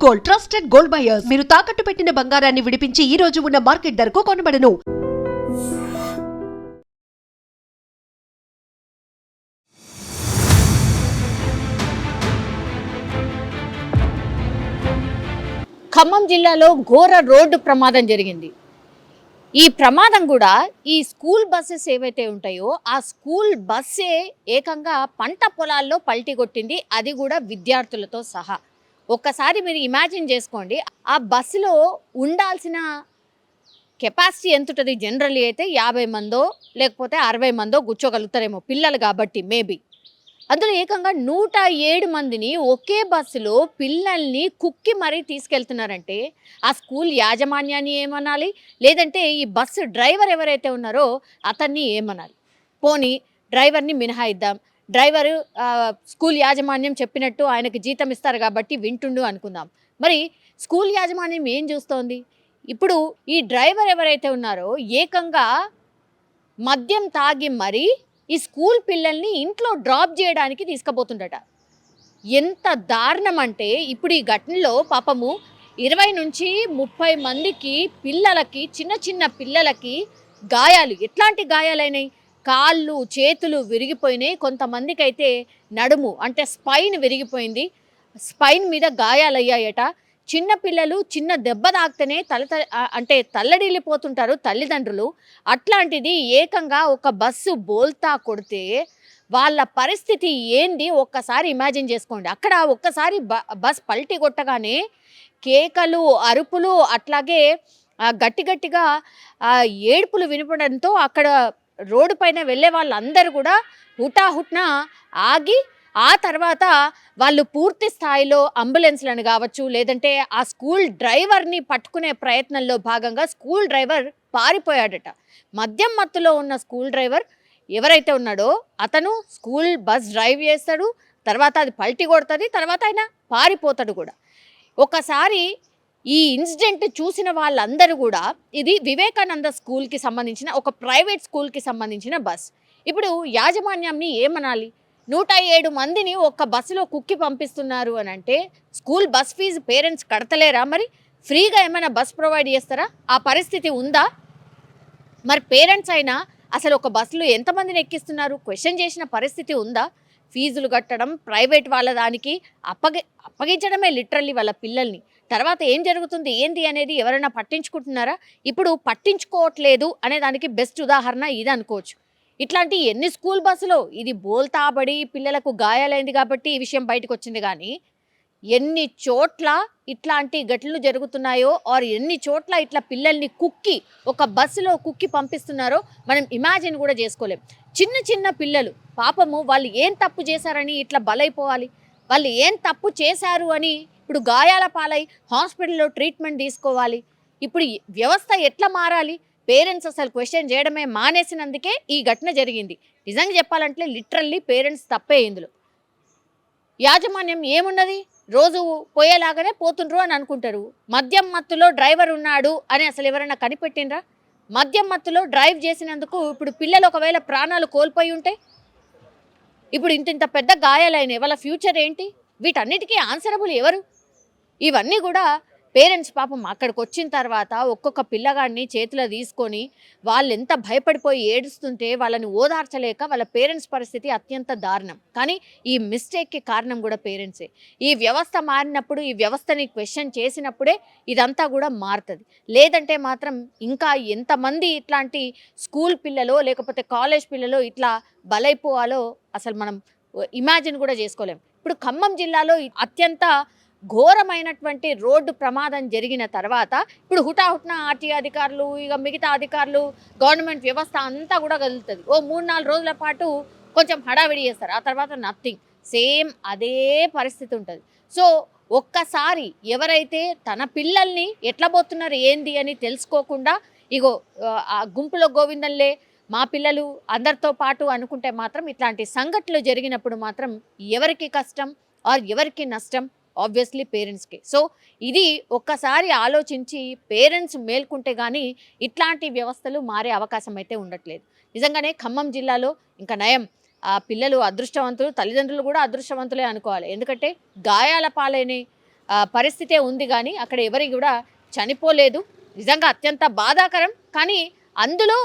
Gold, trusted gold buyers. మీరు తాకట్టు పెట్టిన బంగారాన్ని విడిపించి ఈ రోజు ఉన్న మార్కెట్ ధరకు కొనబడను. ఖమ్మం జిల్లాలో ఘోర రోడ్డు ప్రమాదం జరిగింది. ఈ ప్రమాదం కూడా ఈ స్కూల్ బస్సెస్ ఏవైతే ఉంటాయో ఆ స్కూల్ బస్సే ఏకంగా పంట పొలాల్లో పల్టీ కొట్టింది, అది కూడా విద్యార్థులతో సహా. ఒక్కసారి మీరు ఇమాజిన్ చేసుకోండి, ఆ బస్సులో ఉండాల్సిన కెపాసిటీ ఎంత ఉంటుంది? జనరల్లీ అయితే 50 మందో లేకపోతే 60 మందో కూర్చోగలుగుతారేమో పిల్లలు కాబట్టి, మేబీ. అందులో ఏకంగా 107 మందిని ఒకే బస్సులో పిల్లల్ని కుక్కి మరీ తీసుకెళ్తున్నారంటే ఆ స్కూల్ యాజమాన్యాన్ని ఏమనాలి, లేదంటే ఈ బస్సు డ్రైవర్ ఎవరైతే ఉన్నారో అతన్ని ఏమనాలి? పోనీ డ్రైవర్ని మినహాయిద్దాం, డ్రైవరు స్కూల్ యాజమాన్యం చెప్పినట్టు ఆయనకి జీతం ఇస్తారు కాబట్టి వింటుండు అనుకుందాం. మరి స్కూల్ యాజమాన్యం ఏం చూస్తోంది? ఇప్పుడు ఈ డ్రైవర్ ఎవరైతే ఉన్నారో ఏకంగా మద్యం తాగి మరీ ఈ స్కూల్ పిల్లల్ని ఇంట్లో డ్రాప్ చేయడానికి తీసుకుపోతుండట. ఎంత దారుణం అంటే ఇప్పుడు ఈ ఘటనలో పాపము 20 నుంచి 30 మందికి పిల్లలకి, చిన్న చిన్న పిల్లలకి గాయాలు. ఎట్లాంటి గాయాలైనాయి? కాళ్ళు చేతులు విరిగిపోయినాయి, కొంతమందికి అయితే నడుము అంటే స్పైన్ విరిగిపోయింది, స్పైన్ మీద గాయాలయ్యాయట. చిన్న పిల్లలు చిన్న దెబ్బ తాకితేనే అంటే తల్లడిల్లిపోతుంటారు తల్లిదండ్రులు. అట్లాంటిది ఏకంగా ఒక బస్సు బోల్తా కొడితే వాళ్ళ పరిస్థితి ఏంది ఒక్కసారి ఇమాజిన్ చేసుకోండి. అక్కడ ఒక్కసారి బస్ పల్టీ కొట్టగానే కేకలు, అరుపులు, అట్లాగే గట్టి గట్టిగా ఏడుపులు వినపడంతో అక్కడ రోడ్డు పైన వెళ్ళే వాళ్ళందరూ కూడా హుటాహుట్న ఆగి ఆ తర్వాత వాళ్ళు పూర్తి స్థాయిలో అంబులెన్స్లను కావచ్చు, లేదంటే ఆ స్కూల్ డ్రైవర్ని పట్టుకునే ప్రయత్నంలో భాగంగా స్కూల్ డ్రైవర్ పారిపోయాడట. మద్యం మత్తులో ఉన్న స్కూల్ డ్రైవర్ ఎవరైతే ఉన్నాడో అతను స్కూల్ బస్ డ్రైవ్ చేస్తాడు, తర్వాత అది పల్టీ కొడుతుంది, తర్వాత ఆయన పారిపోతాడు కూడా. ఒకసారి ఈ ఇన్సిడెంట్ చూసిన వాళ్ళందరూ కూడా ఇది వివేకానంద స్కూల్కి సంబంధించిన ఒక ప్రైవేట్ స్కూల్కి సంబంధించిన బస్. ఇప్పుడు యాజమాన్యాన్ని ఏమనాలి? 107 మందిని ఒక్క బస్సులో కుక్కి పంపిస్తున్నారు అని అంటే స్కూల్ బస్ ఫీజు పేరెంట్స్ కడతలేరా? మరి ఫ్రీగా ఏమైనా బస్ ప్రొవైడ్ చేస్తారా? ఆ పరిస్థితి ఉందా? మరి పేరెంట్స్ అయినా అసలు ఒక బస్సులో ఎంతమందిని ఎక్కిస్తున్నారు క్వశ్చన్ చేసిన పరిస్థితి ఉందా? ఫీజులు కట్టడం, ప్రైవేట్ వాళ్ళ దానికి అప్పగించడమే లిటరల్లీ వాళ్ళ పిల్లల్ని. తర్వాత ఏం జరుగుతుంది ఏంటి అనేది ఎవరైనా పట్టించుకుంటున్నారా? ఇప్పుడు పట్టించుకోవట్లేదు అనే దానికి బెస్ట్ ఉదాహరణ ఇది అనుకోవచ్చు. ఇట్లాంటి ఎన్ని స్కూల్ బస్సులో ఇది బోల్తాబడి పిల్లలకు గాయాలైంది కాబట్టి ఈ విషయం బయటకు వచ్చింది, కానీ ఎన్ని చోట్ల ఇట్లాంటి ఘటనలు జరుగుతున్నాయో ఆర్ ఎన్ని చోట్ల ఇట్లా పిల్లల్ని కుక్కి ఒక బస్సులో కుక్కి పంపిస్తున్నారో మనం ఇమాజిన్ కూడా చేసుకోలేం. చిన్న చిన్న పిల్లలు పాపము, వాళ్ళు ఏం తప్పు చేశారని ఇట్లా బలైపోవాలి? వాళ్ళు ఏం తప్పు చేశారు అని ఇప్పుడు గాయాల పాలై హాస్పిటల్లో ట్రీట్మెంట్ తీసుకోవాలి. ఇప్పుడు వ్యవస్థ ఎట్లా మారాలి? పేరెంట్స్ అసలు క్వశ్చన్ చేయడమే మానేసినందుకే ఈ ఘటన జరిగింది. నిజంగా చెప్పాలంటే లిటరల్లీ పేరెంట్స్ తప్పే ఇందులో. యాజమాన్యం ఏమున్నది, రోజు పోయేలాగానే పోతుండ్రు అని అనుకుంటారు. మద్యం మత్తులో డ్రైవర్ ఉన్నాడు అని అసలు ఎవరైనా కనిపెట్టినరా? మద్యం మత్తులో డ్రైవ్ చేసినందుకు ఇప్పుడు పిల్లలు ఒకవేళ ప్రాణాలు కోల్పోయి ఉంటే ఇప్పుడు ఇంత పెద్ద గాయాలైనాయి, వాళ్ళ ఫ్యూచర్ ఏంటి? వీటన్నిటికీ ఆన్సరబుల్ ఎవరు? ఇవన్నీ కూడా పేరెంట్స్ పాపం అక్కడికి వచ్చిన తర్వాత ఒక్కొక్క పిల్లగాడిని చేతిలో తీసుకొని వాళ్ళు ఎంత భయపడిపోయి ఏడుస్తుంటే వాళ్ళని ఓదార్చలేక వాళ్ళ పేరెంట్స్ పరిస్థితి అత్యంత దారుణం. కానీ ఈ మిస్టేక్కి కారణం కూడా పేరెంట్సే. ఈ వ్యవస్థ మారినప్పుడు, ఈ వ్యవస్థని క్వశ్చన్ చేసినప్పుడే ఇదంతా కూడా మారుతుంది. లేదంటే మాత్రం ఇంకా ఎంతమంది ఇట్లాంటి స్కూల్ పిల్లలు లేకపోతే కాలేజ్ పిల్లలు ఇట్లా బలైపోవాలో అసలు మనం ఇమాజిన్ కూడా చేసుకోలేం. ఇప్పుడు ఖమ్మం జిల్లాలో అత్యంత ఘోరమైనటువంటి రోడ్డు ప్రమాదం జరిగిన తర్వాత ఇప్పుడు హుటాహుట్న ఆర్టీ అధికారులు, ఇక మిగతా అధికారులు, గవర్నమెంట్ వ్యవస్థ అంతా కూడా కదులుతుంది. ఓ 3-4 రోజుల పాటు కొంచెం హడావిడి చేస్తారు, ఆ తర్వాత నథింగ్. సేమ్ అదే పరిస్థితి ఉంటుంది. సో ఒక్కసారి ఎవరైతే తన పిల్లల్ని ఎట్లా పోతున్నారు ఏంది అని తెలుసుకోకుండా ఇగో ఆ గుంపులో గోవిందంలే మా పిల్లలు అందరితో పాటు అనుకుంటే మాత్రం ఇట్లాంటి సంఘటనలు జరిగినప్పుడు మాత్రం ఎవరికి కష్టం ఆర్ ఎవరికి నష్టం? ఆబ్వియస్లీ పేరెంట్స్కి. సో ఇది ఒక్కసారి ఆలోచించి పేరెంట్స్ మేల్కుంటే కానీ ఇట్లాంటి వ్యవస్థలు మారే అవకాశం అయితే ఉండట్లేదు. నిజంగానే ఖమ్మం జిల్లాలో ఇంకా నయం, ఆ పిల్లలు అదృష్టవంతులు, తల్లిదండ్రులు కూడా అదృష్టవంతులే అనుకోవాలి. ఎందుకంటే గాయాల పాలైన పరిస్థితే ఉంది, కానీ అక్కడ ఎవరికి కూడా చనిపోలేదు. నిజంగా అత్యంత బాధాకరం. కానీ అందులో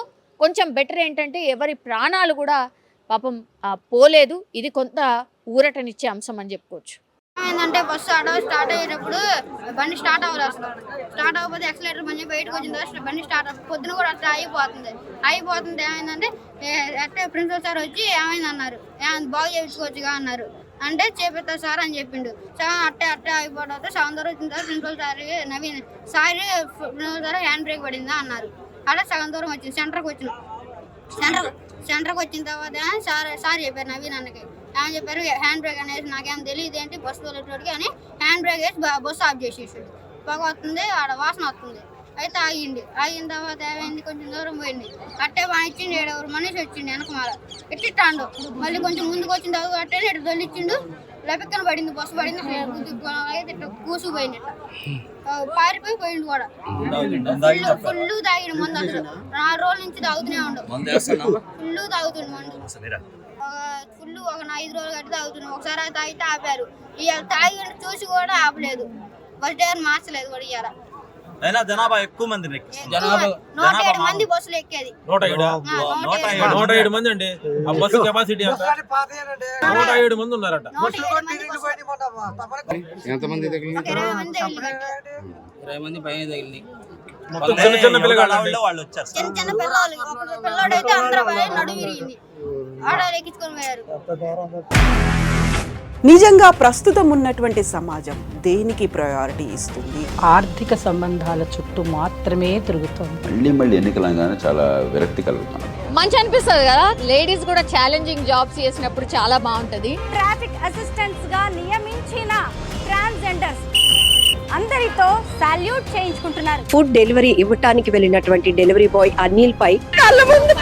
కొంచెం బెటర్ ఏంటంటే ఎవరి ప్రాణాలు కూడా పాపం పోలేదు. ఇది కొంత ఊరటనిచ్చే అంశం అని చెప్పుకోవచ్చు. ఏంటంటే బస్సు స్టార్ట్ అయ్యేటప్పుడు బండి స్టార్ట్ అవ్వదు. అసలు స్టార్ట్ అవ్వకపోతే ఎక్సలేటర్ మంచి బయటకు వచ్చిన తర్వాత బండి స్టార్ట్ పొద్దున కూడా అట్లా అయిపోతుంది. ఏమైందంటే అట్టే ప్రిన్సిపల్ సార్ వచ్చి ఏమైంది అన్నారు, బాగు చేయించుకోవచ్చుగా అన్నారు. అంటే చేపిస్తా సార్ అని చెప్పిండు. అట్టే అయిపోవడం సగం దూరం వచ్చిన తర్వాత principal sir Naveen principal sir hand brake పడిందా అన్నారు. అట్లా సగం దూరం వచ్చింది. సెంటర్కి వచ్చిన తర్వాత సార్ చెప్పారు నవీన్ అన్నకి. ఏమని చెప్పారు, హ్యాండ్ బ్రేక్ అనేసి నాకేం తెలియదు ఏంటి బస్సు తోలేటోడికి అని హ్యాండ్ బ్రేక్ వేసి బస్సు ఆఫ్ చేసేసాడు. పొగ వస్తుంది, ఆడ వాసన వస్తుంది. అయితే ఆగిన తర్వాత ఏమైంది, కొంచెం దూరం పోయింది. అట్టే ఇచ్చిండు. 7 మనిషి వచ్చిండు వెనకమాల ఎట్టిట్టాండు. మళ్ళీ కొంచెం ముందుకు వచ్చిన తర్వాత అట్టే ఇటు తొలిచ్చిండు. లెపెక్కన పడింది, బస్సు పడింది. అయితే కూసుకుపోయింది. ఇట్లా పారిపోయిండు కూడా. ఫుల్ తాగిడు మందు. అసలు 4 రోజుల నుంచి తాగుతూనే ఉండవు. ఫుల్ తాగుతుండు మందు. ఫుల్ ఒక 5 రోజులు కట్టి తాగుతున్నాం. ఒకసారి తాగితే ఆపారు. ఇవాళ తాగి చూసి కూడా ఆపలేదు. బస్ డ్రైవర్ మార్చలేదు కూడా. ఇవాళ అయినా జనాభా ఎక్కువ మంది 107 మంది బస్సులు ఎక్కేది. 107 మంది అండి. ఆ బస్సు కెపాసిటీ ఎంత? 107 మంది ఉన్నారట. 107 మంది ఎంతమంది తగిలింది? 20 మంది తగిలి. 20 మంది పైన తగిలింది. మొత్తం చిన్న పిల్లగాళ్ళు వాళ్ళు వచ్చారు. చిన్న పిల్లలు. పిల్లోడైతే అందరూ నడుము విరిగింది. ఆడవాళ్ళు ఎక్కించుకొని పోయారు. నిజంగా ప్రస్తుతం ఉన్నటువంటి సమాజం దేనికి ప్రయారిటీ ఇస్తుంది? ఆర్థిక సంబంధాల చుట్టూ మాత్రమే తిరుగుతుంది. మళ్ళీ ఎన్నికలంగానే చాలా విరక్తి కలుగుతాను. మంచి అనిపిస్తుంది కదా, లేడీస్ కూడా ఛాలెంజింగ్ జాబ్స్ చేసినప్పుడు చాలా బాగుంటది. ట్రాఫిక్ అసిస్టెంట్స్ గా నియమించిన ట్రాన్స్జెండర్స్ అందరితో సాల్యూట్ చేయించుకుంటున్నారు. ఫుడ్ డెలివరీ ఇవ్వటానికి వెళ్ళినటువంటి డెలివరీ బాయ్ అనిల్ పై కళ్ళ ముందు